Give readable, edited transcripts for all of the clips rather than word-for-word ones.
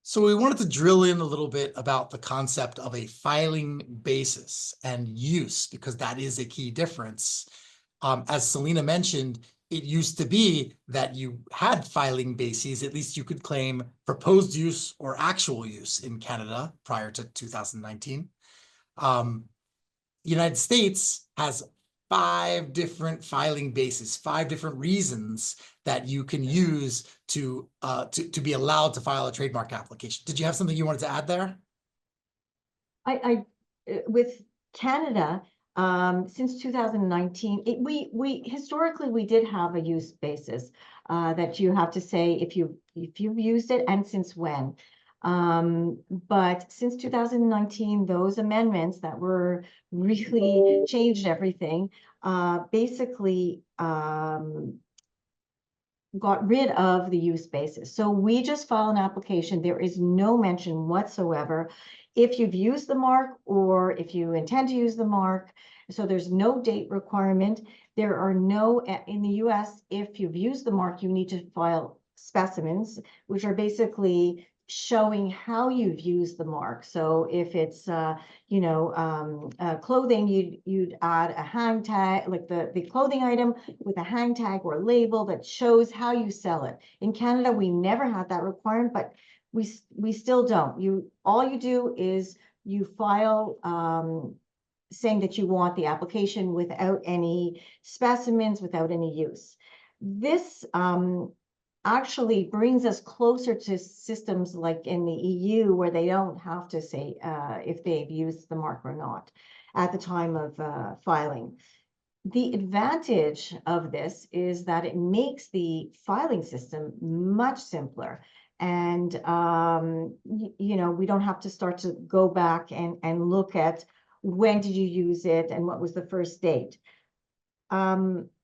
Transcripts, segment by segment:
So we wanted to drill in a little bit about the concept of a filing basis and use, because that is a key difference. As Selena mentioned, it used to be that you had filing bases, at least you could claim proposed use or actual use in Canada prior to 2019. Um, United States has 5 different filing bases, 5 different reasons that you can use to be allowed to file a trademark application. Did you have something you wanted to add there? With Canada, since 2019, we historically we did have a use basis that you have to say if you've used it and since when. But since 2019, those amendments that were really changed everything, basically got rid of the use basis. So we just file an application. There is no mention whatsoever if you've used the mark or if you intend to use the mark. So there's no date requirement. There are no, in the US, if you've used the mark, you need to file specimens, which are basically showing how you've used the mark. So if it's clothing, you'd add a hang tag, like the clothing item with a hang tag or label that shows how you sell it. In Canada, we never had that requirement, but we still don't. All you do is you file saying that you want the application without any specimens, without any use. This actually brings us closer to systems like in the EU, where they don't have to say if they've used the mark or not at the time of filing. The advantage of this is that it makes the filing system much simpler. And, we don't have to start to go back and look at when did you use it and what was the first date.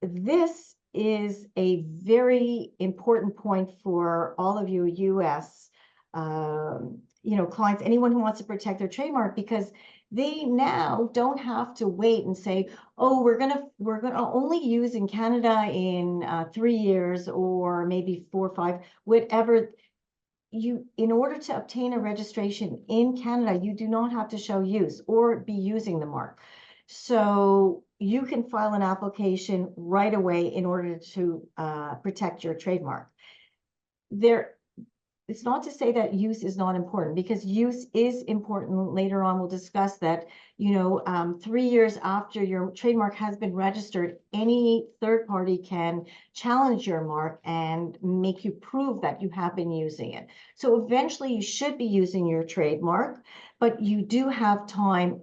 This is a very important point for all of you US, clients, anyone who wants to protect their trademark, because they now don't have to wait and say, oh, we're gonna only use in Canada in 3 years or maybe 4 or 5, whatever. In order to obtain a registration in Canada, you do not have to show use or be using the mark. So you can file an application right away in order to protect your trademark. It's not to say that use is not important, because use is important. Later on, we'll discuss that, 3 years after your trademark has been registered, any third party can challenge your mark and make you prove that you have been using it. So eventually you should be using your trademark, but you do have time,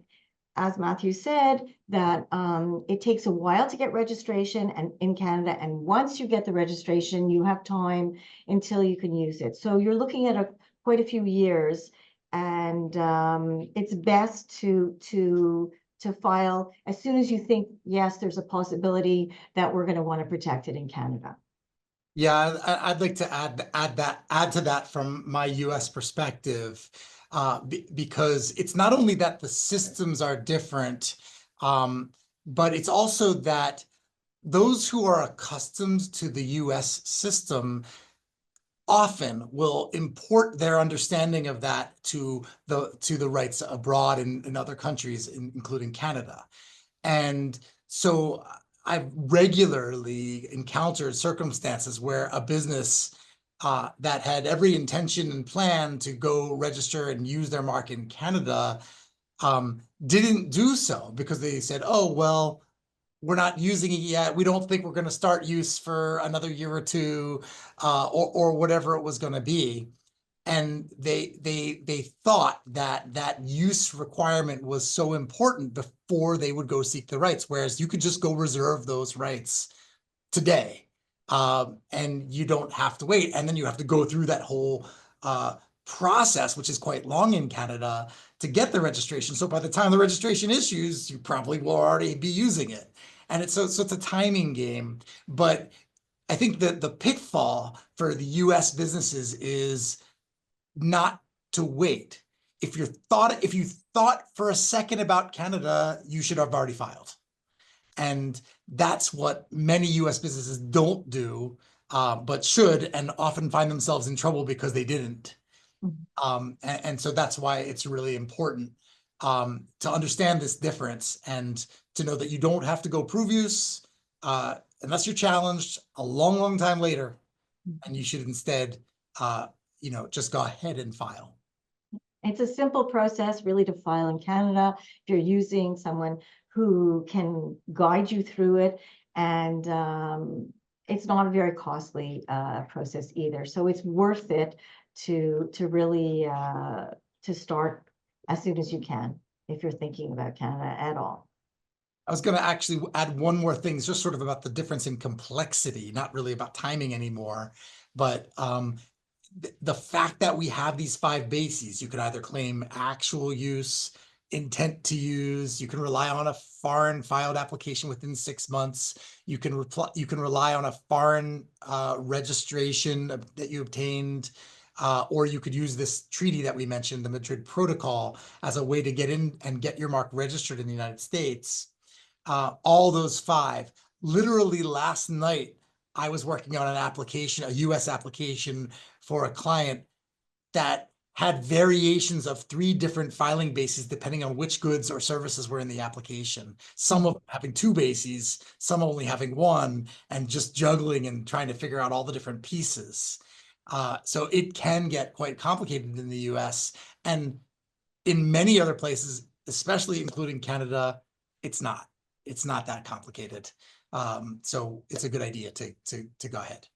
as Matthew said, that it takes a while to get registration and in Canada. And once you get the registration, you have time until you can use it. So you're looking at quite a few years, and it's best to file as soon as you think, yes, there's a possibility that we're going to want to protect it in Canada. Yeah, I'd like to add to that from my US perspective, because it's not only that the systems are different, but it's also that those who are accustomed to the US system often will import their understanding of that to the rights abroad in other countries, including Canada. And so I've regularly encountered circumstances where a business that had every intention and plan to go register and use their mark in Canada didn't do so because they said, oh, well, we're not using it yet. We don't think we're going to start use for another year or two, or whatever it was going to be. And they thought that use requirement was so important before they would go seek the rights, whereas you could just go reserve those rights today, and you don't have to wait. And then you have to go through that whole process, which is quite long in Canada, to get the registration. So by the time the registration issues, you probably will already be using it. And it's it's a timing game. But I think that the pitfall for the US businesses is not to wait. If you thought for a second about Canada, you should have already filed. And that's what many US businesses don't do, but should, and often find themselves in trouble because they didn't. Mhm. And so that's why it's really important to understand this difference and to know that you don't have to go prove use unless you're challenged a long, long time later, and you should instead, just go ahead and file. It's a simple process really to file in Canada. If you're using someone who can guide you through it, and it's not a very costly process either. So it's worth it to really to start as soon as you can if you're thinking about Canada at all. I was going to actually add one more thing, it's just sort of about the difference in complexity, not really about timing anymore. But the fact that we have these 5 bases, you can either claim actual use, intent to use, you can rely on a foreign filed application within 6 months, you can rely on a foreign registration that you obtained, or you could use this treaty that we mentioned, the Madrid Protocol, as a way to get in and get your mark registered in the United States. All those 5. Literally last night, I was working on an application, a US application for a client that had variations of 3 different filing bases depending on which goods or services were in the application. Some of them having 2 bases, some only having 1, and just juggling and trying to figure out all the different pieces. So it can get quite complicated in the US, and in many other places, especially including Canada, it's not. It's not that complicated. So it's a good idea to go ahead.